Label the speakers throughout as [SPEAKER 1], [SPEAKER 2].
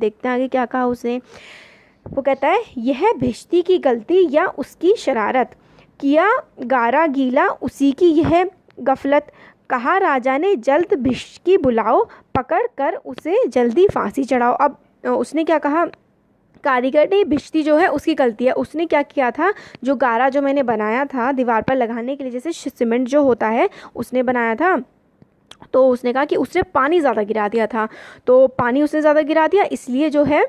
[SPEAKER 1] देखते हैं आगे क्या कहा उसने। वो कहता है, यह भिश्ती की गलती या उसकी शरारत, किया गारा गीला उसी की यह गफलत। कहा राजा ने, जल्द भिश्ती बुलाओ, पकड़ कर उसे जल्दी फांसी चढ़ाओ। अब उसने क्या कहा, कारीगर ने भिश्ती जो है उसकी गलती है। उसने क्या किया था, जो गारा जो मैंने बनाया था दीवार पर लगाने के लिए, जैसे सीमेंट जो होता है उसने बनाया था, तो उसने कहा कि उसने पानी ज़्यादा गिरा दिया था, तो पानी उसने ज़्यादा गिरा दिया इसलिए जो है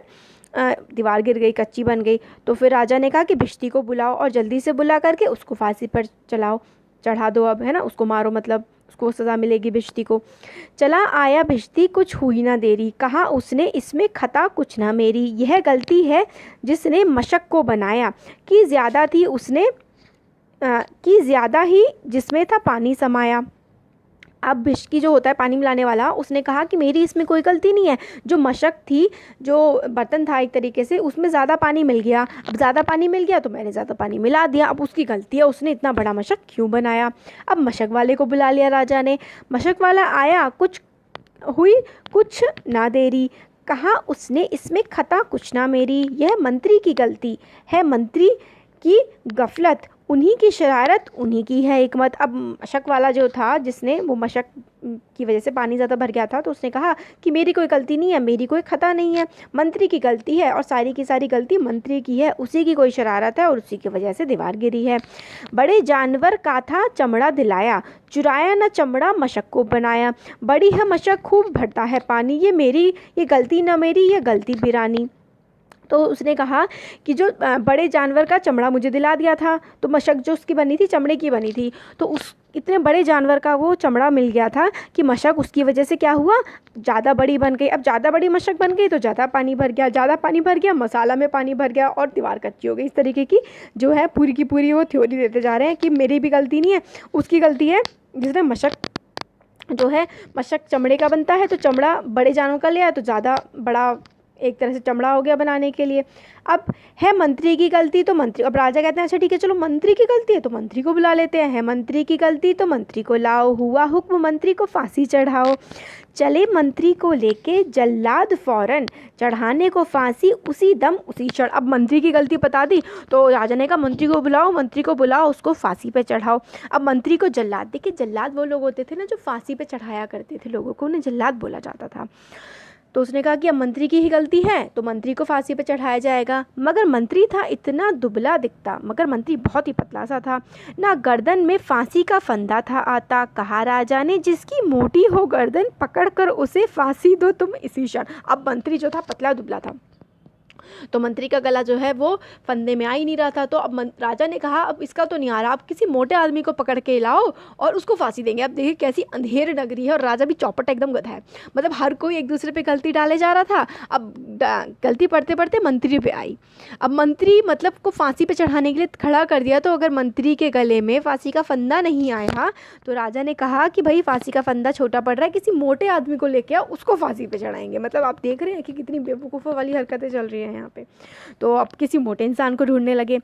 [SPEAKER 1] दीवार गिर गई, कच्ची बन गई। तो फिर राजा ने कहा कि भिश्ती को बुलाओ और जल्दी से बुला करके उसको फांसी पर चढ़ा दो, अब है ना, उसको मारो, मतलब उसको सज़ा मिलेगी भिश्ती को। चला आया भिश्ती कुछ हुई ना देरी, कहा उसने इसमें खता कुछ ना मेरी। यह गलती है जिसने मशक को बनाया, कि ज़्यादा थी उसने कि ज़्यादा ही जिसमें था पानी समाया। अब भिश्ती जो होता है पानी मिलाने वाला, उसने कहा कि मेरी इसमें कोई गलती नहीं है, जो मशक थी, जो बर्तन था एक तरीके से, उसमें ज़्यादा पानी मिल गया। अब ज़्यादा पानी मिल गया तो मैंने ज़्यादा पानी मिला दिया, अब उसकी गलती है, उसने इतना बड़ा मशक क्यों बनाया। अब मशक वाले को बुला लिया राजा ने। मशक वाला आया, कुछ हुई कुछ ना देरी, कहा उसने इसमें खता कुछ ना मेरी। यह मंत्री की गलती है, मंत्री की गफलत, उन्हीं की शरारत उन्हीं की है हिकमत। अब मशक वाला जो था, जिसने वो मशक की वजह से पानी ज़्यादा भर गया था, तो उसने कहा कि मेरी कोई गलती नहीं है, मेरी कोई खता नहीं है, मंत्री की गलती है और सारी की सारी गलती मंत्री की है, उसी की कोई शरारत है और उसी की वजह से दीवार गिरी है। बड़े जानवर का था चमड़ा दिलाया, चुराया न चमड़ा मशक को बनाया। बड़ी है मशक खूब भरता है पानी, ये गलती न मेरी, ये गलती बिरानी। तो उसने कहा कि जो बड़े जानवर का चमड़ा मुझे दिला दिया था, तो मशक जो उसकी बनी थी चमड़े की बनी थी, तो उस इतने बड़े जानवर का वो चमड़ा मिल गया था कि मशक उसकी वजह से क्या हुआ, ज़्यादा बड़ी बन गई। अब ज़्यादा बड़ी मशक बन गई तो ज़्यादा पानी भर गया, ज़्यादा पानी भर गया, मसाला में पानी भर गया और दीवार कच्ची हो गई। इस तरीके की जो है पूरी की पूरी वो थ्योरी देते जा रहे हैं कि मेरी भी गलती नहीं है, उसकी गलती है, जिसने मशक जो है, मशक चमड़े का बनता है, तो चमड़ा बड़े जानवर का लिया तो ज़्यादा बड़ा एक तरह से चमड़ा हो गया बनाने के लिए। अब है मंत्री की गलती तो मंत्री, अब राजा कहते हैं अच्छा ठीक है चलो मंत्री की गलती है तो मंत्री को बुला लेते हैं। है मंत्री की गलती तो मंत्री को लाओ, हुआ हुक्म मंत्री को फांसी चढ़ाओ। चले मंत्री को लेके जल्लाद फौरन, चढ़ाने को फांसी उसी दम उसी क्षण। अब मंत्री की गलती बता दी तो राजा ने कहा मंत्री को बुलाओ, मंत्री को बुलाओ, उसको फांसी पे चढ़ाओ। अब मंत्री को जल्लाद, देखिए जल्लाद वो लोग होते थे ना जो फांसी पे चढ़ाया करते थे लोगों को, उन्हें जल्लाद बोला जाता था। तो उसने कहा कि अब मंत्री की ही गलती है तो मंत्री को फांसी पे चढ़ाया जाएगा। मगर मंत्री था इतना दुबला दिखता, मगर मंत्री बहुत ही पतला सा था, ना गर्दन में फांसी का फंदा था आता। कहा राजा ने, जिसकी मोटी हो गर्दन पकड़ कर उसे फांसी दो तुम इसी क्षण। अब मंत्री जो था पतला दुबला था, तो मंत्री का गला जो है वो फंदे में आ ही नहीं रहा था। तो अब राजा ने कहा अब इसका तो नहीं आ रहा, आप किसी मोटे आदमी को पकड़ के लाओ और उसको फांसी देंगे। अब देखिए कैसी अंधेर नगरी है और राजा भी चौपट एकदम गधा है, मतलब हर कोई एक दूसरे पे गलती डाले जा रहा था। अब गलती पढ़ते पढ़ते मंत्री पे आई। अब मंत्री मतलब को फांसी पे चढ़ाने के लिए खड़ा कर दिया, तो अगर मंत्री के गले में फांसी का फंदा नहीं आया तो राजा ने कहा कि भाई फांसी का फंदा छोटा पड़ रहा है, किसी मोटे आदमी को लेके आओ, उसको फांसी पे चढ़ाएंगे। मतलब आप देख रहे हैं कि कितनी बेवकूफ़ों वाली हरकतें चल रही हैं यहाँ पे। तो अब किसी मोटे इंसान को ढूंढने लगे।